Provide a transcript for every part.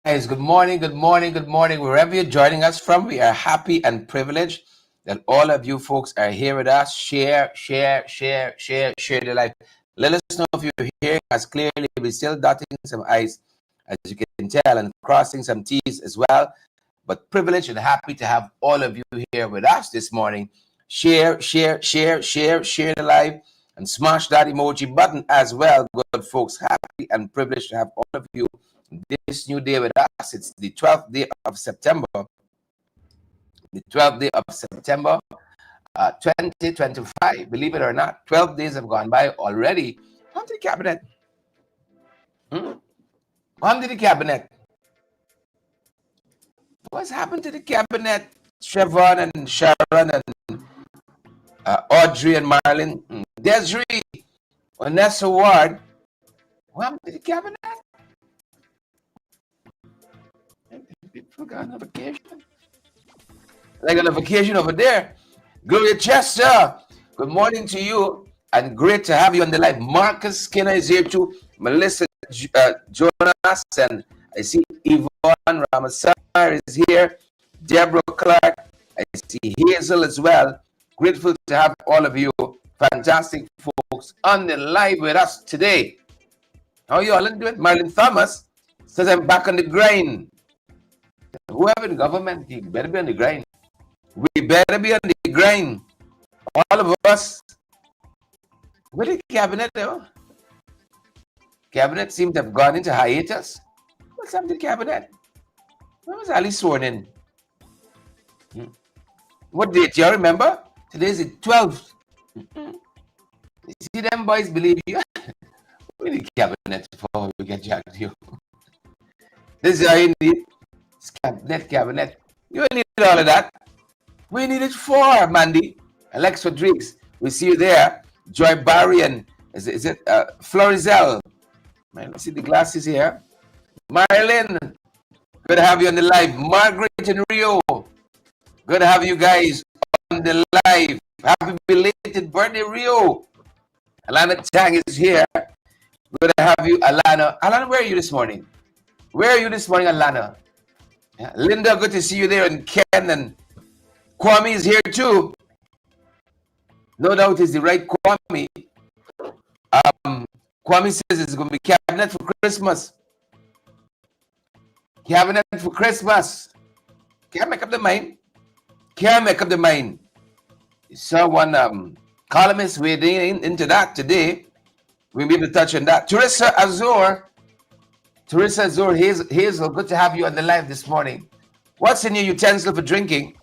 Guys, good morning, good morning, good morning. Wherever you're joining us from, we are happy and privileged that all of you folks are here with us. Share the life. Let us know if you're here, as clearly we're still dotting some I's, as you can tell, and crossing some T's as well. But privileged and happy to have all of you here with us this morning. Share the live, and smash that emoji button as well, good folks. Happy and privileged to have all of you this new day with us. It's the 12th day of September. The 12th day of September 2025. Believe it or not, 12 days have gone by already. On to the cabinet. On to the cabinet. What's happened to the cabinet? Chevron and Sharon and Audrey and Marlon. Desiree, Vanessa Ward. What happened to the cabinet? People got on a vacation. Like on a vacation over there. Gloria Chester, good morning to you. And great to have you on the live. Marcus Skinner is here too. Melissa Jonas, and I see Yvonne Ramasar is here. Deborah Clark. I see Hazel as well. Grateful to have all of you fantastic folks on the live with us today. How are you all doing? Marlon Thomas says I'm back on the grind. Whoever in government, you better be on the grind. We better be on the grind. All of us. Where did the cabinet though? Cabinet seemed to have gone into hiatus. What's happened to the cabinet? When was Ali sworn in? What date? You all remember? Today's the 12th. You see them boys believe you? We need cabinet before we get jacked you. This is how you need. Cabinet. You need all of that. We need it for Mandy. Alex Rodriguez. We see you there. Joy Barrian. Is it Florizel? Man, let's see the glasses here. Marilyn. Good to have you on the live. Margaret and Rio. Good to have you guys on the live. Happy belated birthday, Rio. Alana Tang is here. Good to have you, Alana. Alana, where are you this morning? Where are you this morning, Alana? Yeah. Linda, good to see you there. And Ken and Kwame is here too. No doubt it's the right Kwame. Kwame says it's going to be cabinet for Christmas. Cabinet for Christmas. Can't make up the mind. Can't make up the mind. So one columnist wading into that today. We'll be able to touch on that. Teresa Azur, Hazel, good to have you on the live this morning. What's in your utensil for drinking?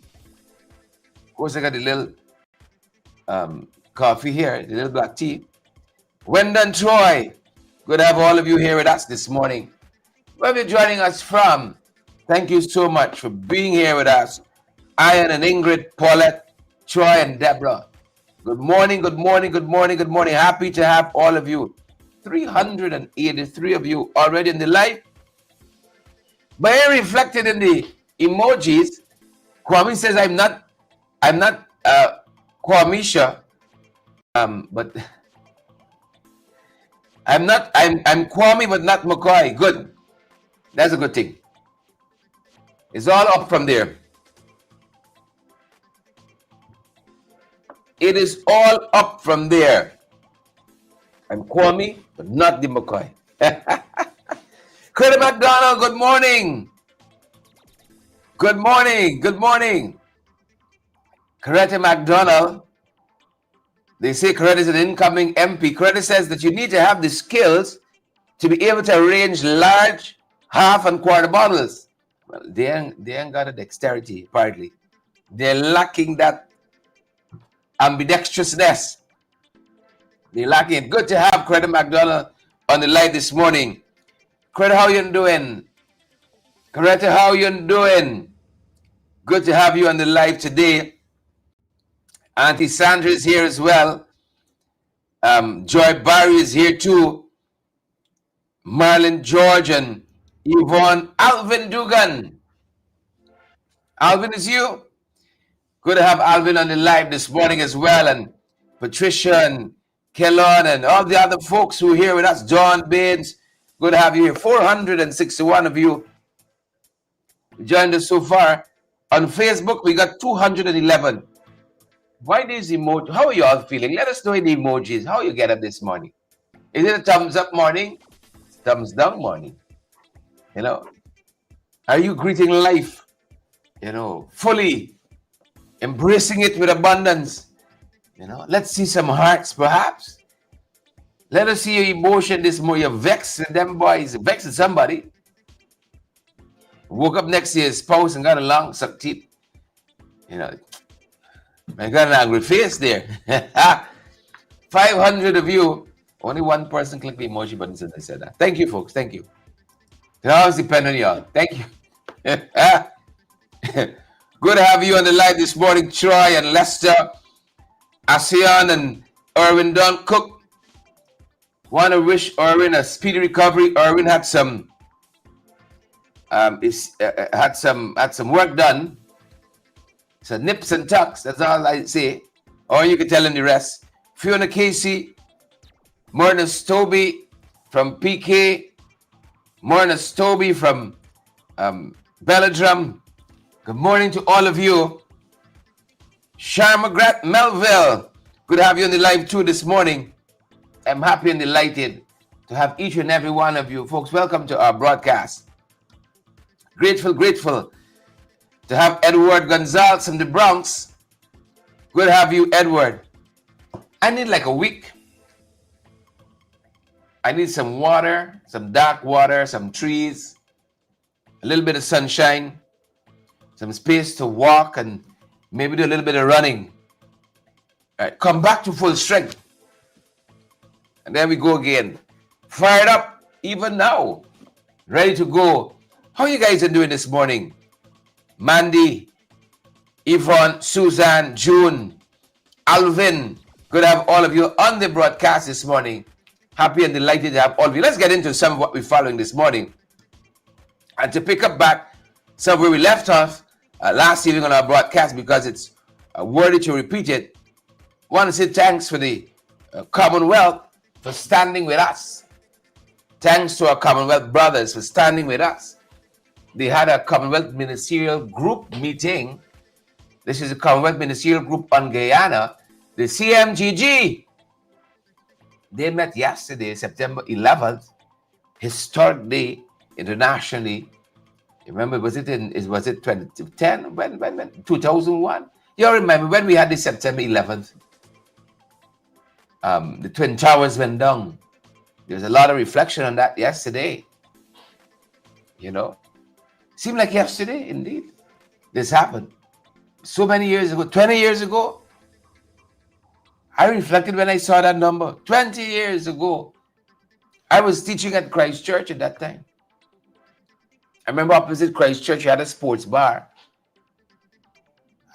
Of course, I got a little coffee here, the little black tea. Wendon Troy, good to have all of you here with us this morning. Where are you joining us from? Thank you so much for being here with us. Ian and Ingrid, Paulette, Troy and Deborah. Good morning, good morning, good morning, good morning. Happy to have all of you. 383 of you already in the live. But here reflected in the emojis, Kwame says, I'm not Kwamisha, but I'm Kwame, but not McCoy. Good. That's a good thing. It's all up from there. It is all up from there. I'm Kwame, but not the McCoy. Credit McDonald, good morning. Good morning. Good morning. Coretta McDonald. They say Coretta is an incoming MP. Coretta says that you need to have the skills to be able to arrange large half and quarter bottles. Well, they ain't got a dexterity, apparently. They're lacking that ambidextrousness. They're lacking it. Good to have Coretta McDonald on the live this morning. Coretta, how you doing? Coretta, how you doing? Good to have you on the live today. Auntie Sandra is here as well. Joy Barry is here too. Marlon George and Yvonne. Alvin Dugan. Alvin, is you? Good to have Alvin on the live this morning as well. And Patricia and Kellon and all the other folks who are here with us. John Baines. Good to have you here. 461 of you joined us so far. On Facebook, we got 211. Why these emojis? How are you all feeling? Let us know in the emojis how you get up this morning. Is it a thumbs up morning? Thumbs down morning? You know, are you greeting life? You know, fully embracing it with abundance. You know, let's see some hearts perhaps. Let us see your emotion this morning. You're vexed with them boys, vexed with somebody. Woke up next to his spouse and got a long suck teeth. You know, I got an angry face there. 500 of you. Only one person clicked the emoji button since I said that. Thank you, folks. Thank you. It always depends on y'all. Thank you. Good to have you on the live this morning, Troy and Lester, ASEAN and Erwin Don Cook. Want to wish Erwin a speedy recovery. Erwin had some had some work done. So nips and tucks, that's all I say. Or you can tell him the rest. Fiona Casey, Myrna Stobie from PK, Myrna Stobie from Belladrum. Good morning to all of you. Sharma Melville, good to have you on the live too this morning. I'm happy and delighted to have each and every one of you. Folks, welcome to our broadcast. Grateful to have Edward Gonzalez from the Bronx. Good to have you, Edward. I need like a week. I need some water, some dark water, some trees, a little bit of sunshine, some space to walk, and maybe do a little bit of running. All right, come back to full strength. And there we go again. Fired up even now. Ready to go. How you guys are doing this morning? Mandy, Yvonne, Suzanne, June, Alvin. Good to have all of you on the broadcast this morning. Happy and delighted to have all of you. Let's get into some of what we're following this morning. And to pick up back some where we left off last evening on our broadcast, because it's worthy to repeat it, I want to say thanks for the Commonwealth for standing with us. Thanks to our Commonwealth brothers for standing with us. They had a Commonwealth Ministerial Group meeting. This is a Commonwealth Ministerial Group on Guyana, the CMGG. They met yesterday, September 11th, historic day internationally. Remember, was it 2010? When 2001? You remember when we had the September 11th? The Twin Towers went down. There's a lot of reflection on that yesterday. You know, seemed like yesterday, indeed. This happened so many years ago, 20 years ago. I reflected when I saw that number 20 years ago. I was teaching at Christ Church at that time. I remember opposite Christ Church, you had a sports bar.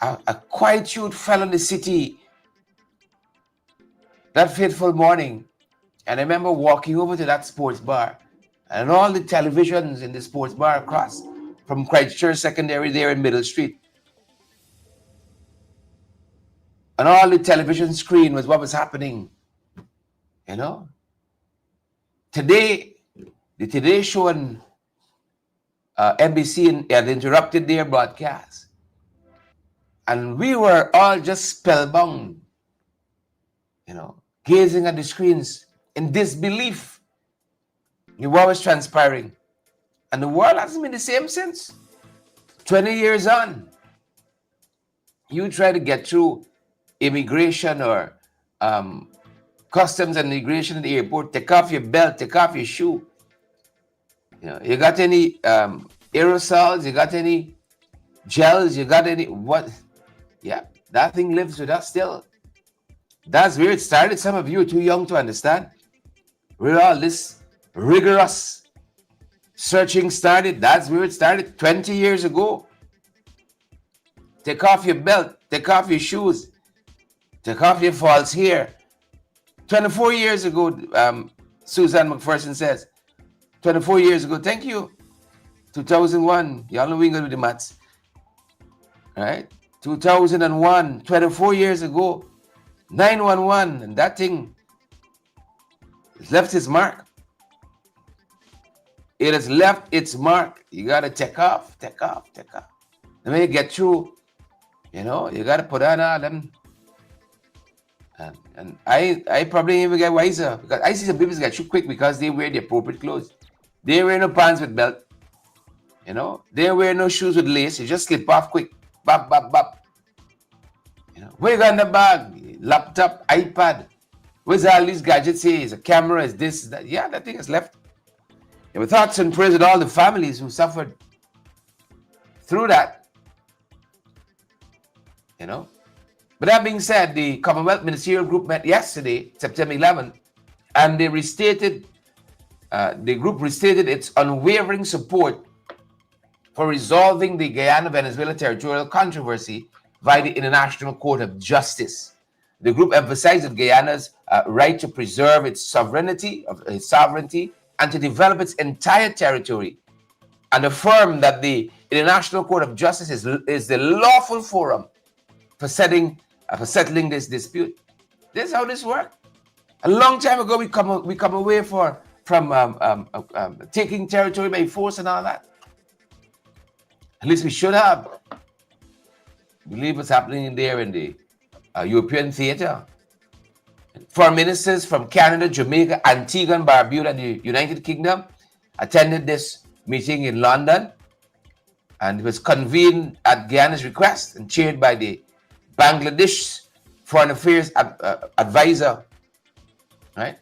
A quietude fell on the city that fateful morning. And I remember walking over to that sports bar, and all the televisions in the sports bar across from Christ Church Secondary there in Middle Street. And all the television screen was what was happening. You know? Today, the Today Show and NBC had interrupted their broadcast. And we were all just spellbound, you know, gazing at the screens in disbelief in what was transpiring. And the world hasn't been the same since. 20 years on. You try to get through immigration or customs and immigration at the airport, take off your belt, take off your shoe. You know, you got any aerosols, you got any gels, you got any what? Yeah, that thing lives with us still. That's where it started. Some of you are too young to understand. Where all this rigorous searching started, that's where it started 20 years ago. Take off your belt, take off your shoes, take off your false hair. 24 years ago, Susan McPherson says, 24 years ago, thank you. 2001, y'all know we ain't gonna do the maths. Right? 2001, 24 years ago, 911, and that thing has left its mark. It has left its mark. You gotta take off. And when you get through, you know, you gotta put on all them. And I probably even get wiser because I see some people get through quick because they wear the appropriate clothes. They wear no pants with belt. You know, they wear no shoes with lace. You just slip off quick. Bop, bop, bop. You know, what you got in the bag? Laptop, iPad. Where's all these gadgets here? Is a camera, is this, that. Yeah, that thing is left. And with thoughts and prayers with all the families who suffered through that. You know. But that being said, the Commonwealth Ministerial Group met yesterday, September 11th, and they restated, the group restated its unwavering support for resolving the Guyana-Venezuela territorial controversy via the International Court of Justice. The group emphasized that Guyana's right to preserve its sovereignty, and to develop its entire territory, and affirmed that the International Court of Justice is the lawful forum for settling this dispute. This is how this works. A long time ago, we come away from taking territory by force and all that. At least we should have. Believe what's happening there in the European theater. Foreign ministers from Canada, Jamaica, Antigua and Barbuda, and the United Kingdom attended this meeting in London, and it was convened at Guyana's request and chaired by the Bangladesh Foreign Affairs advisor. Right?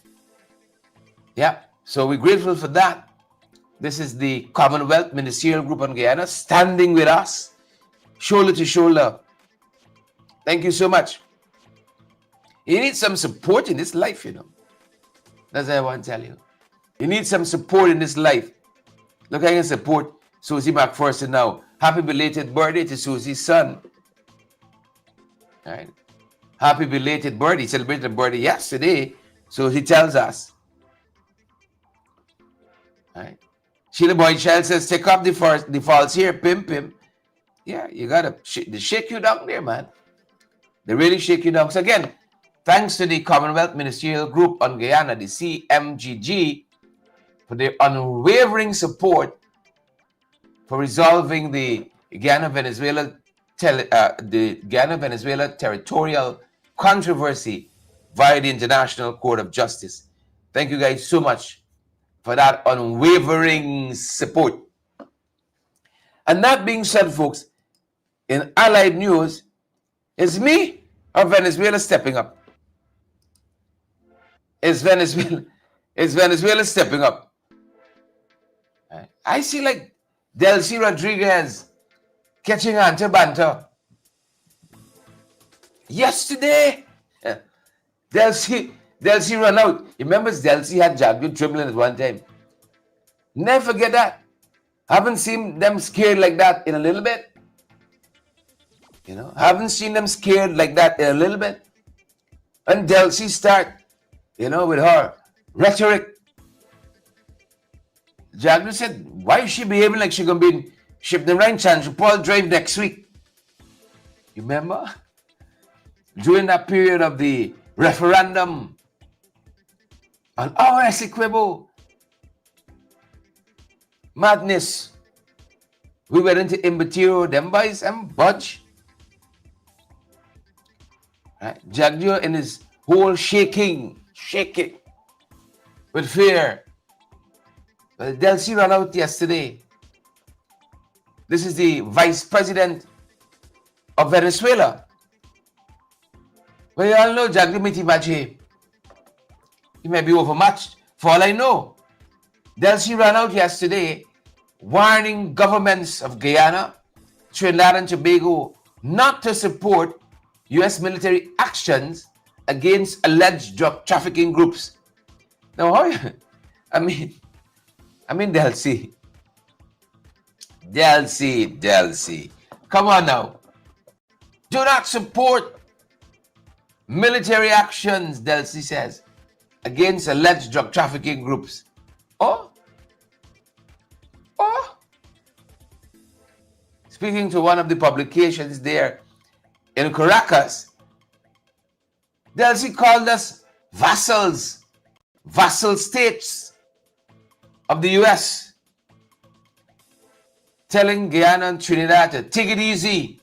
Yeah. So we're grateful for that. This is the Commonwealth Ministerial Group on Guyana standing with us, shoulder to shoulder. Thank you so much. You need some support in this life, you know. That's what I want to tell you. You need some support in this life. Look, I can support Susie McPherson now. Happy belated birthday to Susie's son. All right. Happy belated birthday. He celebrated a birthday yesterday. So he tells us. All right. Sheila Boychild says, take up the false here, pimp. Yeah, you got to they shake you down there, man. They really shake you down. So again, thanks to the Commonwealth Ministerial Group on Guyana, the CMGG, for their unwavering support for resolving the Guyana-Venezuela territorial controversy via the International Court of Justice. Thank you guys so much for that unwavering support. And that being said, folks, in Allied News, is me or Venezuela stepping up? Is Venezuela stepping up? I see like Delcy Rodriguez catching on to banter. Yesterday, Delcy run out. You remember Delcy had Jagdu dribbling at one time. Never forget that. Haven't seen them scared like that in a little bit. You know, haven't seen them scared like that in a little bit. And Delcy start, you know, with her rhetoric. Jagdu said, why is she behaving like she's going to be shipped in rain chance? Paul drive next week. You remember? During that period of the referendum on our Essequibo madness, we went into Imbatiro, them boys, and budge. Right? Jagdu in his whole shaking with fear. Well, Delcy ran out yesterday. This is the vice president of Venezuela. Well, you all know Jagdu Mitimachi. He may be overmatched. For all I know, Delcy ran out yesterday warning governments of Guyana, Trinidad and Tobago not to support U.S. military actions against alleged drug trafficking groups. Now, I mean, Delcy. Come on now. Do not support military actions, Delcy says, against alleged drug trafficking groups. Oh. Speaking to one of the publications there in Caracas, Delcy called us vassal states of the U.S., telling Guyana and Trinidad to take it easy.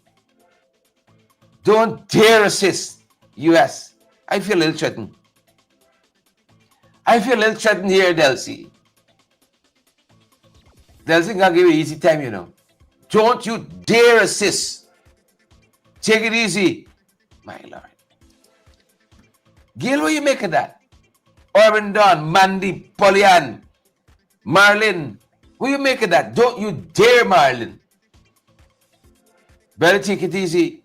Don't dare assist U.S. I feel a little threatened. Here, Delcy. Delcy gonna give you easy time, you know. Don't you dare assist. Take it easy. My Lord. Gail, what you make of that? Orban Don, Mandy, Polian, Marlin. What you make of that? Don't you dare, Marlin. Better take it easy.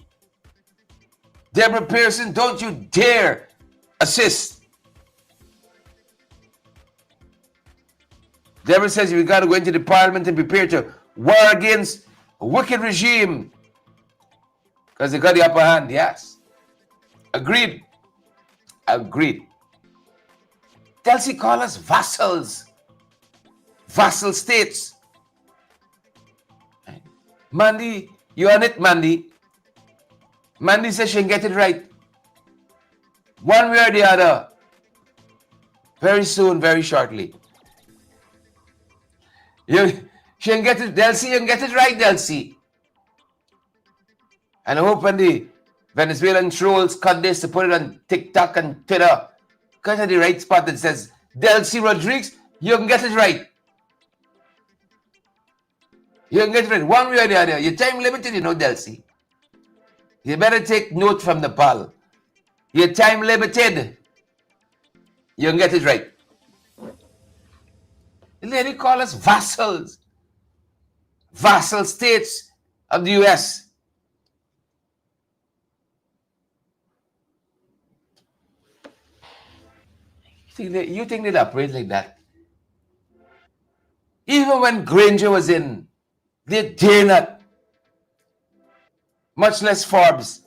Deborah Pearson, don't you dare assist. Deborah says we got to go into the parliament and prepare to war against a wicked regime because they got the upper hand. Yes. Agreed. Delcy call us vassals. Vassal states. Mandy, you on it, Mandy? Mandy says she can get it right. One way or the other. Very soon, very shortly. She can get it, Delcy, you can get it right, Delcy. And I hope when the Venezuelan trolls cut this to put it on TikTok and Twitter, cut at the right spot that says, Delcy Rodriguez, you can get it right. You can get it right. One way or the other. Your time limited, you know, Delcy. You better take note from the pal. Your time limited. You can get it right. The lady call us vassals. Vassal states of the U.S. You think they'd operate like that? Even when Granger was in, they dare not. Much less Forbes.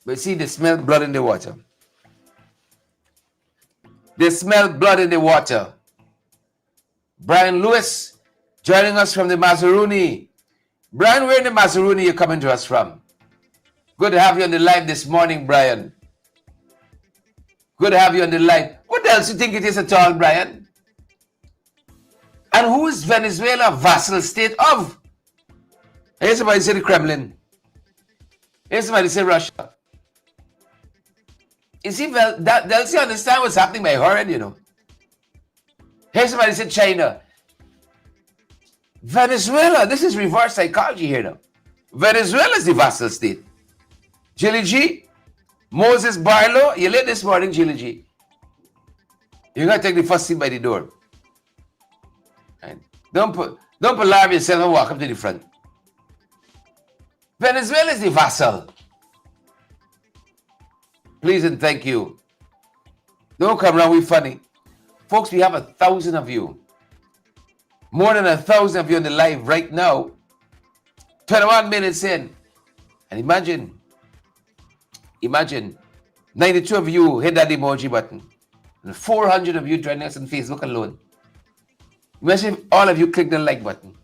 But see, they smell blood in the water. They smell blood in the water. Brian Lewis joining us from the Mazaruni. Brian, where in the Mazaruni you coming to us from? Good to have you on the live this morning, Brian. Good to have you on the live. What else you think it is at all, Brian? And who is Venezuela vassal state of? Here's somebody say the Kremlin. Here's somebody say Russia. You see, they'll see understand what's happening by her end, you know. Here's somebody say China. Venezuela, this is reverse psychology here now. Venezuela is the vassal state. Jilly G, Moses Barlow, you late this morning, Jilly G. You're going to take the first seat by the door. Right? Don't alarm yourself and walk up to the front. Venezuela is the vassal. Please and thank you. Don't come around with funny. Folks, we have 1,000 of you. More than 1,000 of you on the live right now. 21 minutes in. And imagine 92 of you hit that emoji button. And 400 of you joining us on Facebook alone. Imagine if all of you click the like button.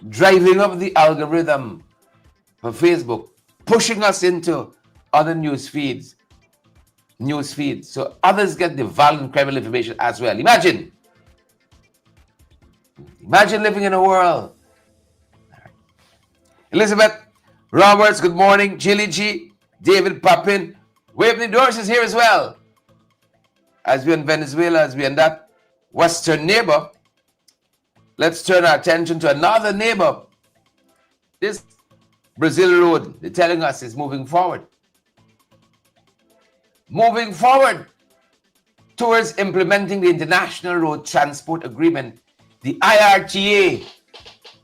Driving up the algorithm for Facebook, pushing us into other news feeds, so others get the valid and credible information as well. Imagine living in a world. Elizabeth Roberts, good morning. Jilly G, David Papin, Waveney Doris is here as well. As we're in Venezuela, as we're in that western neighbor, let's turn our attention to another neighbor. This Brazil road, they're telling us, is moving forward. Moving forward towards implementing the International Road Transport Agreement, the IRTA,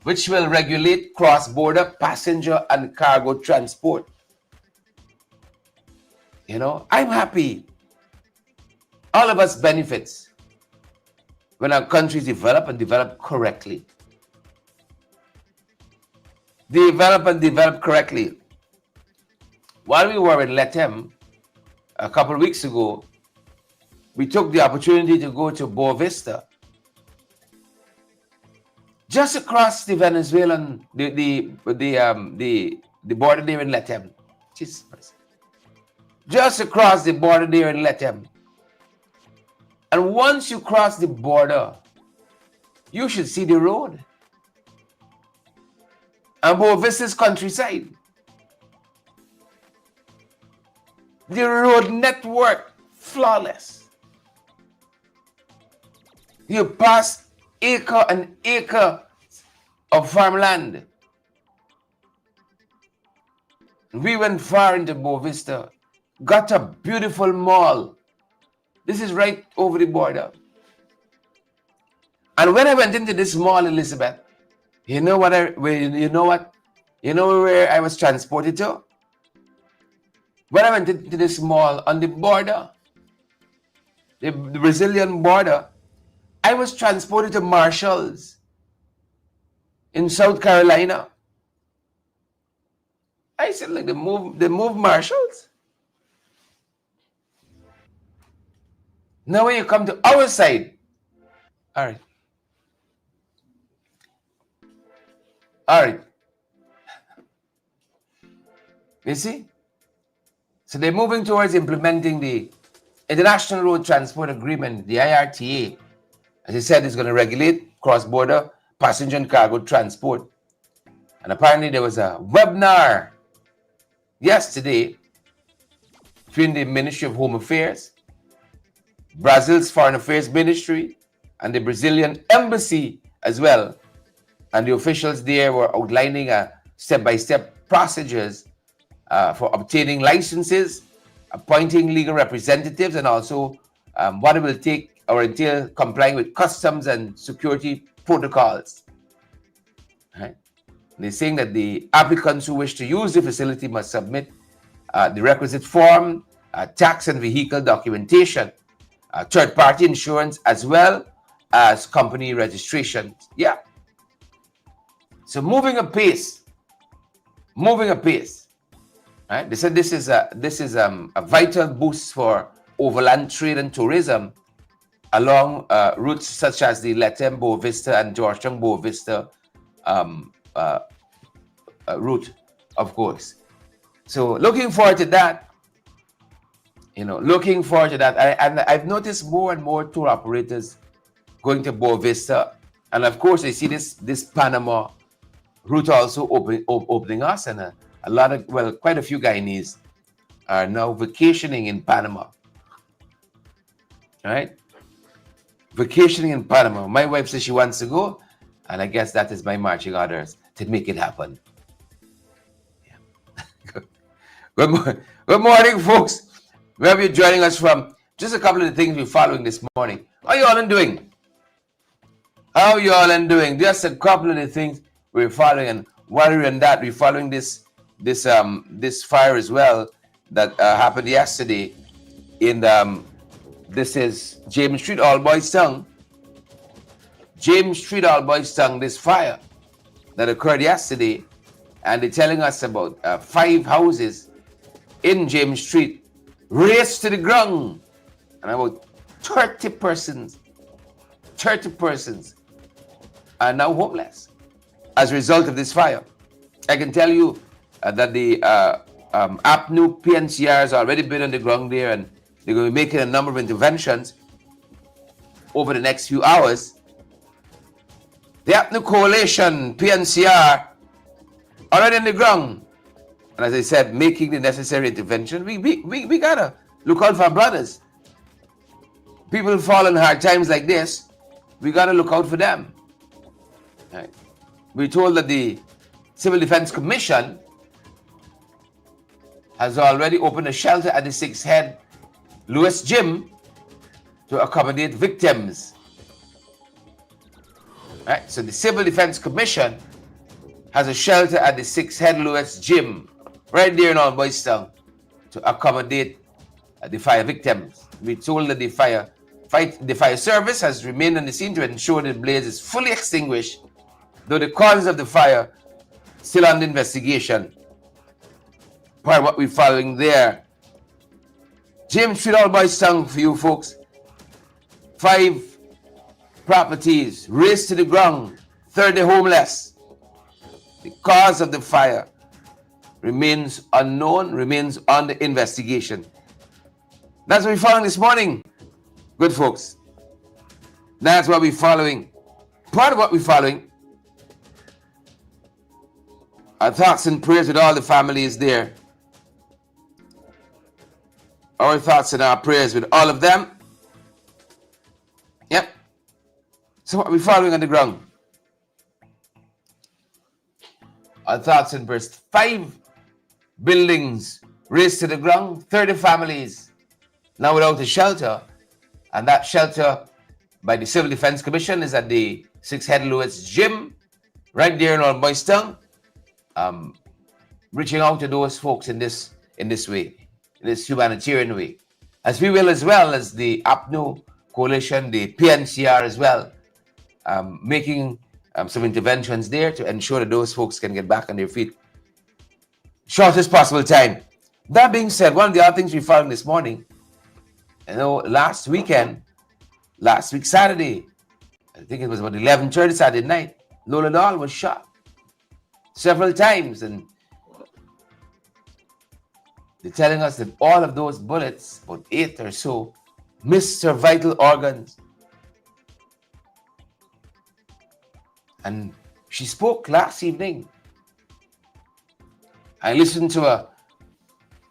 which will regulate cross-border passenger and cargo transport. You know, I'm happy. All of us benefits when our countries develop and develop correctly. Develop correctly. While we were in Latam a couple of weeks ago, we took the opportunity to go to Boa Vista, just across the Venezuelan, the border there in Latam. Jesus Christ. Just across the border there in Latam. And once you cross the border, you should see the road. And Boa Vista's countryside. The road network, flawless. You pass acre and acre of farmland. We went far into Boa Vista, got a beautiful mall. This is right over the border. And when I went into this mall, Elizabeth, you know where I was transported to? When I went into this mall on the border, the Brazilian border, I was transported to Marshall's in South Carolina. I said, like, they move Marshall's. Now when you come to our side, all right. You see? So they're moving towards implementing the International Road Transport Agreement, the IRTA. As I said, it's going to regulate cross-border passenger and cargo transport. And apparently there was a webinar yesterday between the Ministry of Home Affairs, Brazil's Foreign Affairs Ministry, and the Brazilian Embassy as well. And the officials there were outlining step-by-step procedures for obtaining licenses, appointing legal representatives, and also what it will take or entail complying with customs and security protocols. Right? They're saying that the applicants who wish to use the facility must submit the requisite form, tax and vehicle documentation, third-party insurance, as well as company registration. Yeah. So moving apace. Right? They said this is a vital boost for overland trade and tourism along routes such as the Latam Boa Vista and Georgetown Boa Vista route, of course. So looking forward to that. And I've noticed more and more tour operators going to Boa Vista, and of course I see this Panama route also opening us, and quite a few Guyanese are now vacationing in Panama. All right. vacationing in Panama. My wife says she wants to go, and I guess that is my marching orders to make it happen. Yeah. Good morning, folks. Where are you joining us from? Just a couple of the things we're following this morning. How you all doing? How you all doing? Just a couple of the things we're following, and while we're in that, we're following this fire as well that happened yesterday in this is James Street, All Boys Town. James Street, All Boys Town. This fire that occurred yesterday, and they're telling us about 5 houses in James Street razed to the ground, and about 30 persons are now homeless as a result of this fire. I can tell you that the APNU PNCR has already been on the ground there, and they're going to be making a number of interventions over the next few hours. The APNU Coalition, PNCR, already on the ground. And as I said, making the necessary intervention. We gotta look out for our brothers. People fall in hard times like this. We gotta look out for them. Right. We're told that the Civil Defense Commission has already opened a shelter at the 6 Head Lewis Gym to accommodate victims. Right. So the Civil Defense Commission has a shelter at the 6 Head Lewis Gym right there in All Boys Town to accommodate the fire victims. We're told that the fire service has remained on the scene to ensure the blaze is fully extinguished, though the causes of the fire still under investigation. Part of what we're following there. James Street, All Boys Town for you folks. 5 properties razed to the ground, 30 homeless. The cause of the fire remains unknown, remains under investigation. That's what we're following this morning. Good folks. That's what we're following. Part of what we're following. Our thoughts and prayers with all the families there. Our thoughts and our prayers with all of them. Yep. So what are we following on the ground? Our thoughts and prayers. 5 buildings razed to the ground. 30 families now without a shelter. And that shelter by the Civil Defense Commission is at the 6 Head Lewis Gym right there in All Boys Town. Reaching out to those folks in this way, in this humanitarian way, as we will as well as the APNU Coalition, the PNCR as well, making some interventions there to ensure that those folks can get back on their feet shortest possible time. That being said, one of the other things we found this morning, last week Saturday, I think it was about 11:30 Saturday night, Lola Doll was shot several times, and they're telling us that all of those bullets, about 8 or so, missed her vital organs. And she spoke last evening. I listened to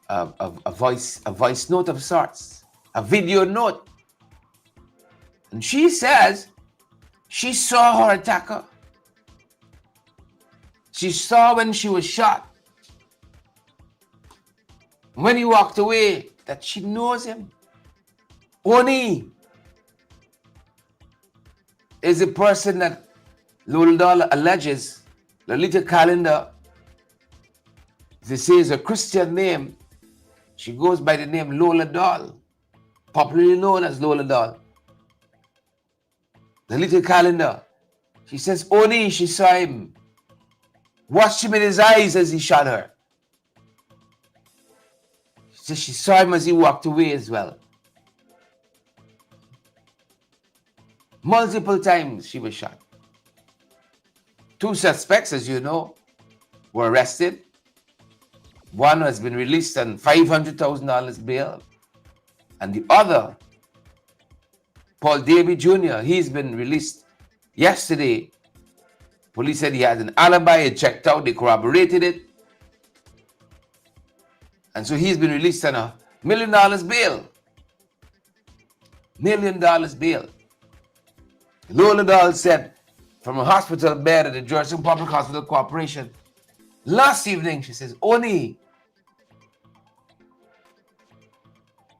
a voice note of sorts, a video note. And she says she saw her attacker. She saw when she was shot. When he walked away, that she knows him. Oni is the person that Lola Doll alleges, Lolita Calendar, they say is a Christian name. She goes by the name Lola Doll, popularly known as Lola Doll. Lolita Calendar, she says Oni, she saw him, watched him in his eyes as he shot her. She says she saw him as he walked away as well. Multiple times she was shot. 2 suspects, as you know, were arrested. One has been released on $500,000 bail. And the other, Paul Davey Jr., he's been released yesterday. Police said he had an alibi, it checked out, they corroborated it. And so he's been released on $1 million bail. $1 million bail. Lola Dahl said from a hospital bed at the Georgetown Public Hospital Corporation last evening, she says, Oni,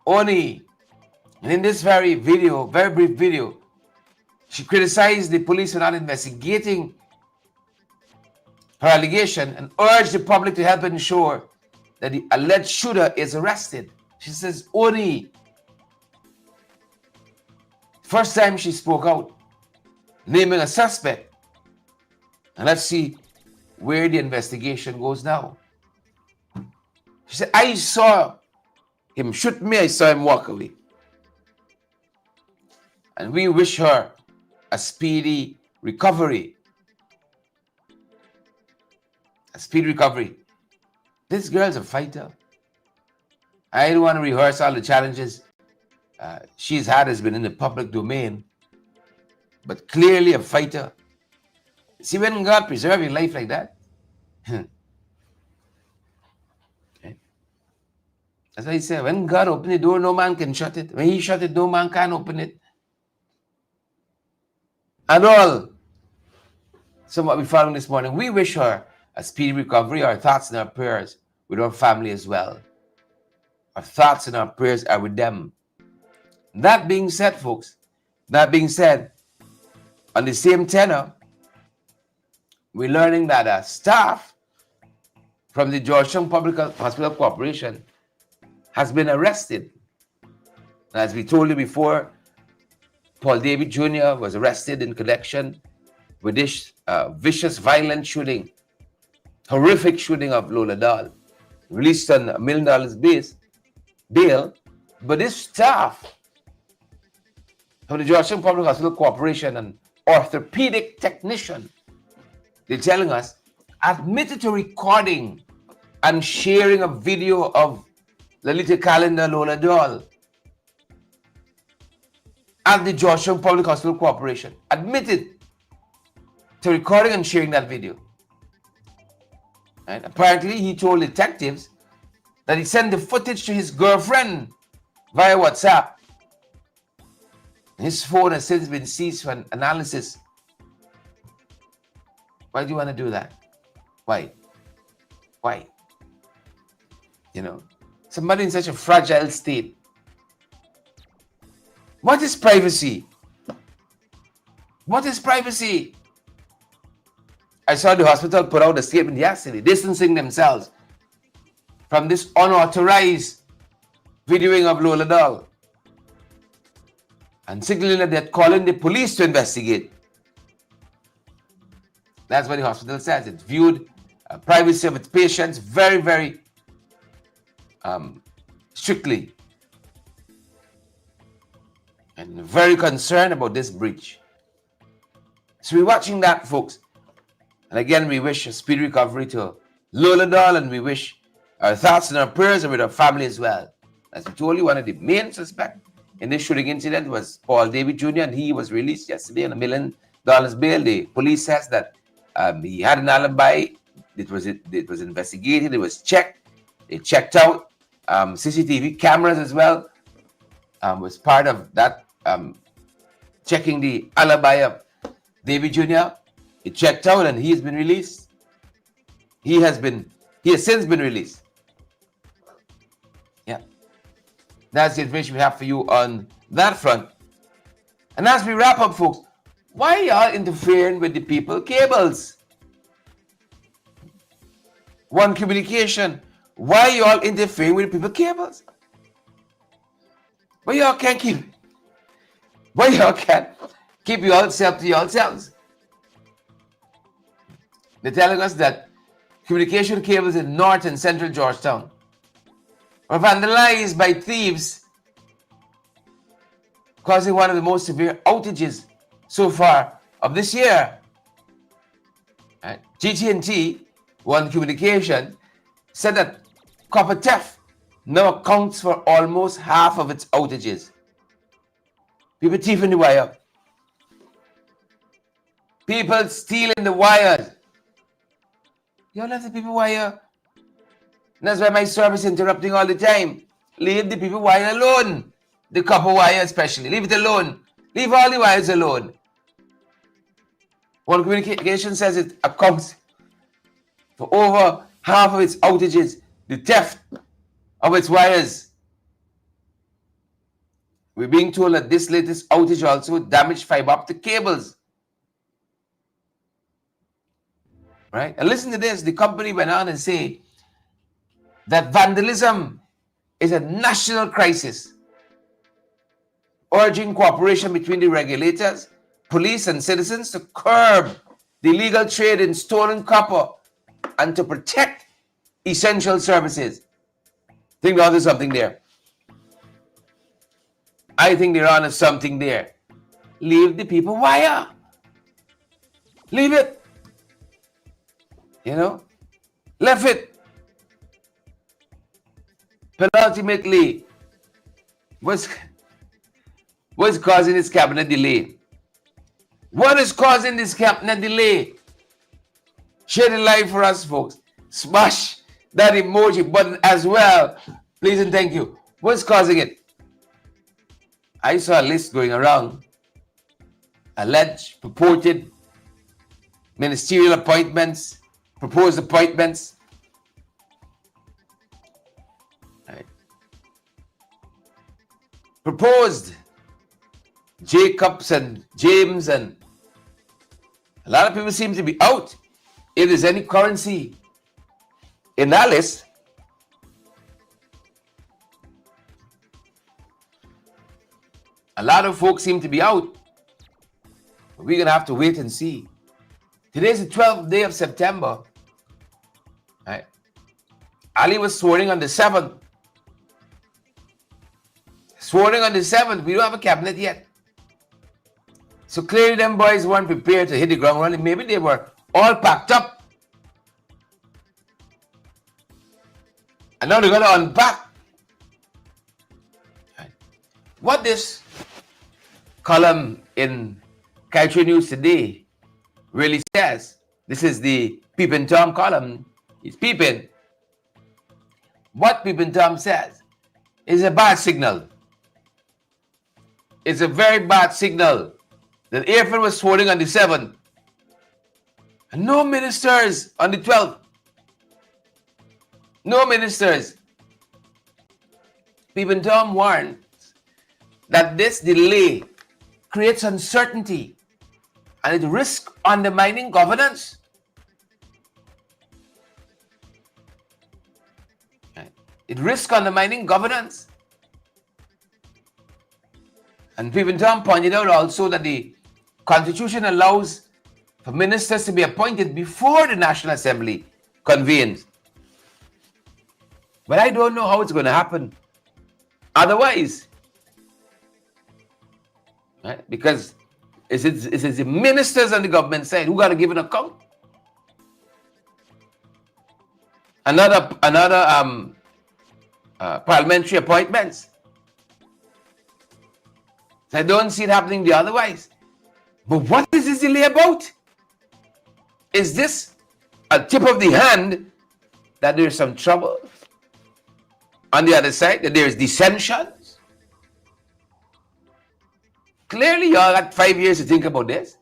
and in this very brief video, she criticized the police for not investigating her allegation and urged the public to help ensure that the alleged shooter is arrested. She says, Oni, first time she spoke out, naming a suspect. And let's see where the investigation goes now. She said, I saw him shoot me, I saw him walk away. And we wish her a speedy recovery. A speedy recovery. This girl's a fighter. I don't want to rehearse all the challenges she's had has been in the public domain, but clearly a fighter. See, when God preserves your life like that, okay. That's why he said, when God opened the door, no man can shut it. When he shut it, no man can open it. And all, so what we found this morning, we wish her a speedy recovery. Our thoughts and our prayers with our family as well. Our thoughts and our prayers are with them. That being said, folks, on the same tenor, we're learning that staff from the Georgetown Public Hospital Corporation has been arrested. As we told you before, Paul David Jr. was arrested in connection with this vicious, violent shooting, horrific shooting of Lola Dahl, released on $1 million bail. But this staff from the Georgetown Public Hospital Corporation, an orthopedic technician, they're telling us, admitted to recording and sharing a video of Lalita Calendar Lola Dahl at the Georgetown Public Hospital Corporation. Admitted to recording and sharing that video. And apparently, he told detectives that he sent the footage to his girlfriend via WhatsApp. His phone has since been seized for analysis. Why do you want to do that? Why? You know, somebody in such a fragile state. What is privacy? What is privacy? I saw the hospital put out a statement yesterday, distancing themselves from this unauthorized videoing of Lola Dahl and signaling that they're calling the police to investigate. That's what the hospital says. It viewed privacy of its patients very, very strictly, and very concerned about this breach. So we're watching that, folks. And again, we wish a speedy recovery to Lola Dahl, and we wish our thoughts and our prayers are with our family as well. As we told you, one of the main suspects in this shooting incident was Paul David Jr., and he was released yesterday on $1 million bail. The police says that he had an alibi. It was investigated. It was checked. They checked out CCTV cameras as well. Was part of that checking the alibi of David Jr. It checked out, and he has been released. He has since been released. Yeah, that's the information we have for you on that front. And as we wrap up, folks, why y'all interfering with the people cables? One Communication, why y'all interfering with the people cables? Why y'all can't keep yourself to yourselves? They're telling us that communication cables in North and Central Georgetown were vandalized by thieves, causing one of the most severe outages so far of this year. GT&T, One Communication, said that copper theft now accounts for almost half of its outages. People thieving the wire. People stealing the wires. You all let the people wire. And that's why my service interrupting all the time. Leave the people wire alone. The copper wire especially. Leave it alone. Leave all the wires alone. One communication says it accounts for over half of its outages, the theft of its wires. We're being told that this latest outage also damaged fiber optic cables. Right? And listen to this. The company went on and say that vandalism is a national crisis, urging cooperation between the regulators, police, and citizens to curb the illegal trade in stolen copper and to protect essential services. Think they're onto something there. I think they're onto something there. Leave the people wire. Leave it. You know? Left it. But ultimately, what's causing this cabinet delay? What is causing this cabinet delay? Share the live for us, folks. Smash that emoji button as well. Please and thank you. What's causing it? I saw a list going around. Alleged, purported ministerial appointments, proposed appointments. Right. Proposed Jacobs and James, and a lot of people seem to be out. If there's any currency in that list, a lot of folks seem to be out. We're going to have to wait and see. Today's the 12th day of September. Right? Ali was swearing on the 7th. Swearing on the 7th. We don't have a cabinet yet. So clearly them boys weren't prepared to hit the ground running. Maybe they were all packed up. And now they're going to unpack. Right. What this column in Culture News today really says, this is the Peepin' Tom column. He's peeping. What Peepin' Tom says is a bad signal. It's a very bad signal that Airfield was sworn on the 7th. And no ministers on the 12th. No ministers. Peepin' Tom warns that this delay creates uncertainty and it risks undermining governance. It risks undermining governance. And Peepin' Tom pointed out also that the Constitution allows for ministers to be appointed before the National Assembly convenes. But I don't know how it's going to happen otherwise. Right? Because it's the ministers on the government side who got to give an account. Another parliamentary appointments. So I don't see it happening the otherwise. But what is this delay about? Is this a tip of the hand that there's some trouble on the other side, that there's dissensions? Clearly, y'all got 5 years to think about this.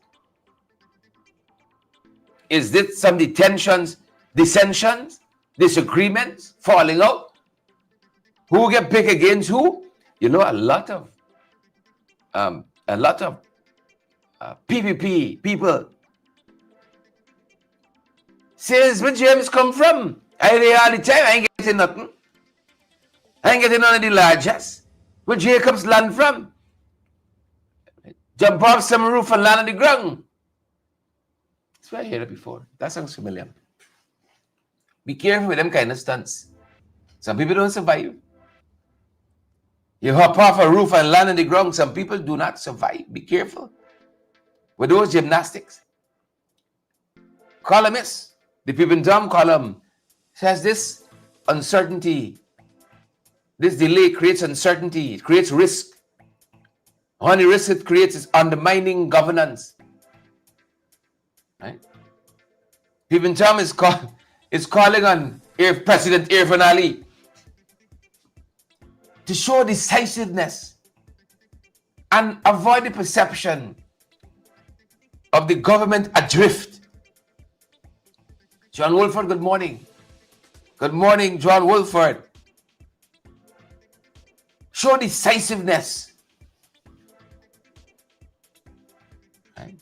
Is this some dissensions, disagreements, falling out? Who get picked against who? You know, a lot of PPP people says where James come from. I say all the time, I ain't getting nothing. I ain't getting none of the largest. Where Jacobs land from? Jump off some roof and land on the ground. That's why I heard it before. That sounds familiar. Be careful with them kind of stunts. Some people don't survive. You hop off a roof and land on the ground. Some people do not survive. Be careful with those gymnastics. Columnist, the Peepin' Tom column, says this uncertainty, this delay creates uncertainty, it creates risk. Only risk it creates is undermining governance. Right? Peepin' Tom is calling on President Irfan Ali to show decisiveness and avoid the perception of the government adrift. John Wolford, good morning. Good morning, John Wolford. Show decisiveness. Right?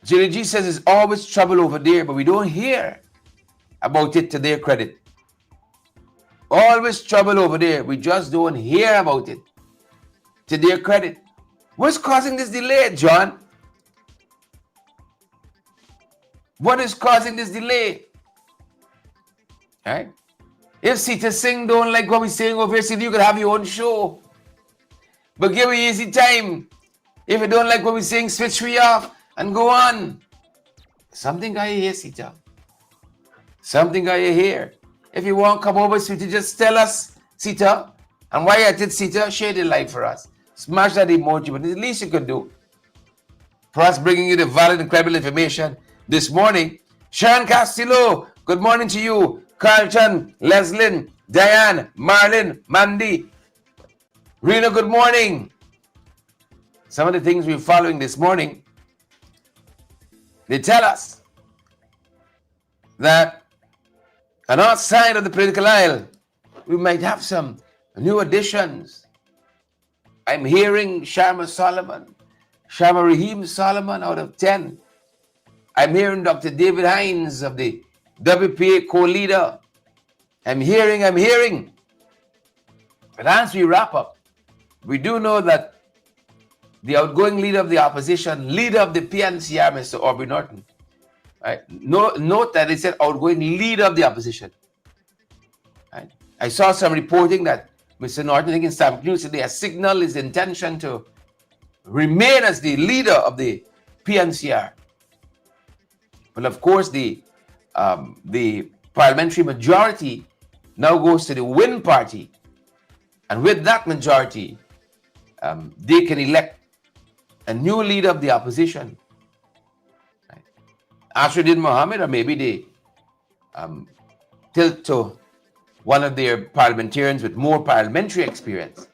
Jerry G says there's always trouble over there, but we don't hear about it to their credit. Always trouble over there. We just don't hear about it to their credit. What's causing this delay, John? What is causing this delay? Right? If Sita Singh don't like what we're saying over here, Sita, you could have your own show. But give me easy time. If you don't like what we're saying, switch me off and go on. Something I hear, Sita. Something I hear. If you want to come over, Sita, just tell us, Sita. And why I did Sita, share the light for us. Smash that emoji, but the least you could do for us bringing you the valid and credible information this morning. Sharon Castillo, good morning to you. Carlton, Leslyn, Diane, Marlin, Mandy. Rena, good morning. Some of the things we're following this morning, they tell us that on our side of the political aisle, we might have some new additions. I'm hearing Sharma Raheem Solomon out of 10. I'm hearing Dr. David Hines of the WPA co-leader. I'm hearing. But as we wrap up, we do know that the outgoing leader of the opposition, leader of the PNCR, Mr. Aubrey Norton, right? Note that it said outgoing leader of the opposition. Right? I saw some reporting that Mr. Norton, I think in Stamp News today, has signaled his intention to remain as the leader of the PNCR. But of course, the parliamentary majority now goes to the Win Party. And with that majority, they can elect a new leader of the opposition. Right? Ashuddin Mohammed, or maybe they tilt to one of their parliamentarians with more parliamentary experience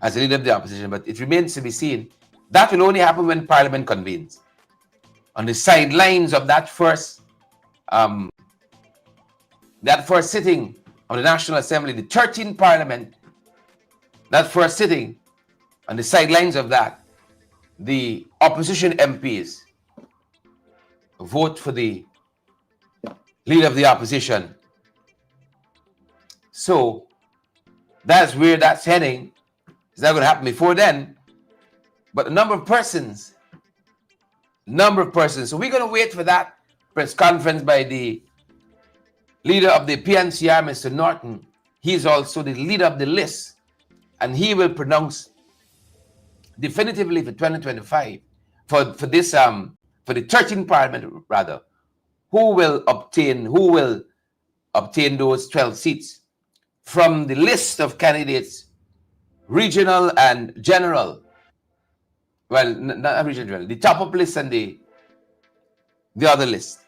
as a leader of the opposition. But it remains to be seen. That will only happen when Parliament convenes. On the sidelines of that first sitting of the National Assembly, the 13th Parliament, that first sitting, on the sidelines of that, the opposition MPs vote for the leader of the opposition. So that's where that's heading. It's not going to happen before then. But a number of persons. So we're going to wait for that press conference by the leader of the PNCR, Mr. Norton. He's also the leader of the list. And he will pronounce definitively for 2025, for the 13th Parliament rather, who will obtain those 12 seats from the list of candidates, regional and general. Well, not regional, the top up list and the other list.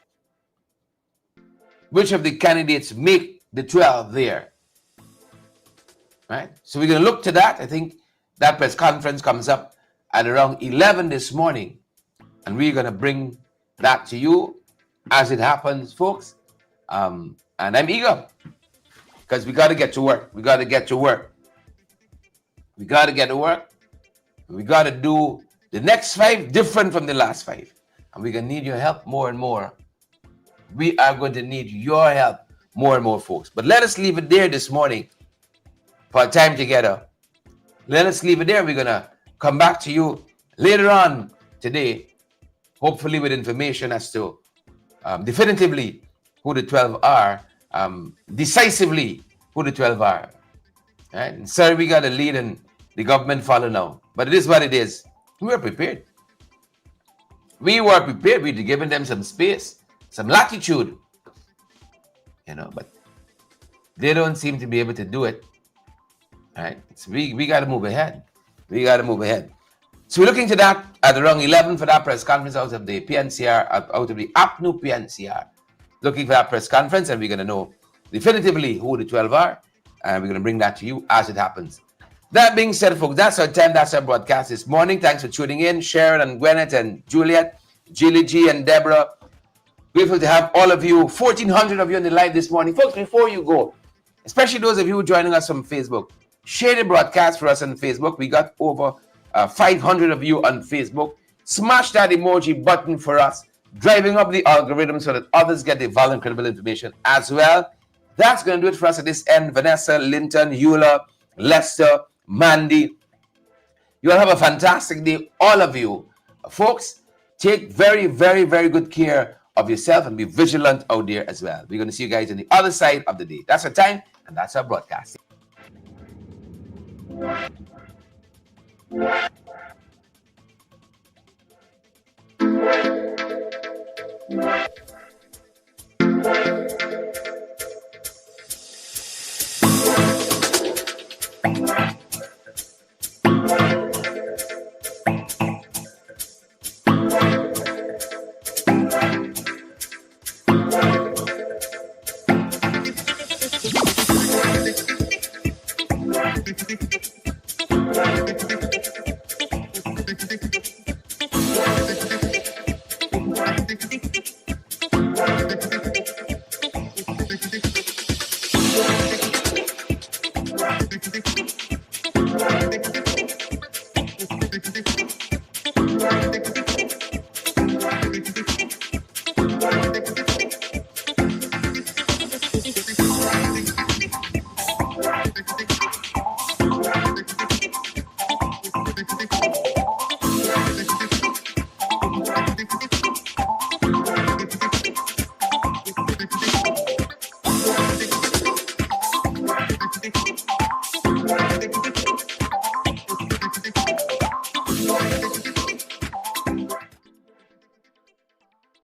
Which of the candidates make the 12 there? Right? So we're going to look to that. I think that press conference comes up at around 11 this morning. And we're going to bring that to you as it happens, folks. And I'm eager because we got to get to work. We got to get to work. We got to do the next 5 different from the last 5. And we're going to need your help more and more. We are going to need your help more and more, folks. But let us leave it there this morning for our time together. Let us leave it there. We're going to come back to you later on today, hopefully with information as to definitively who the 12 are, decisively who the 12 are. Right? And sorry, we got a lead and the government follow now. But it is what it is. We were prepared. We'd given them some space, some latitude, but they don't seem to be able to do it. All right. So we got to move ahead. So we're looking to that at around 11 for that press conference out of the PNCR, out of the APNU PNCR. Looking for that press conference, and we're going to know definitively who the 12 are, and we're going to bring that to you as it happens. That being said, folks, that's our time. That's our broadcast this morning. Thanks for tuning in, Sharon and Gwyneth and Juliet, Jilly G and Deborah. Grateful to have all of you, 1,400 of you on the live this morning. Folks, before you go, especially those of you joining us from Facebook, share the broadcast for us on Facebook. We got over 500 of you on Facebook. Smash that emoji button for us, driving up the algorithm so that others get the valuable and credible information as well. That's going to do it for us at this end. Vanessa, Linton, Eula, Lester, Mandy. You all have a fantastic day, all of you. Folks, take very, very, very good care of yourself and be vigilant out there as well. We're going to see you guys on the other side of the day. That's our time, and that's our broadcast.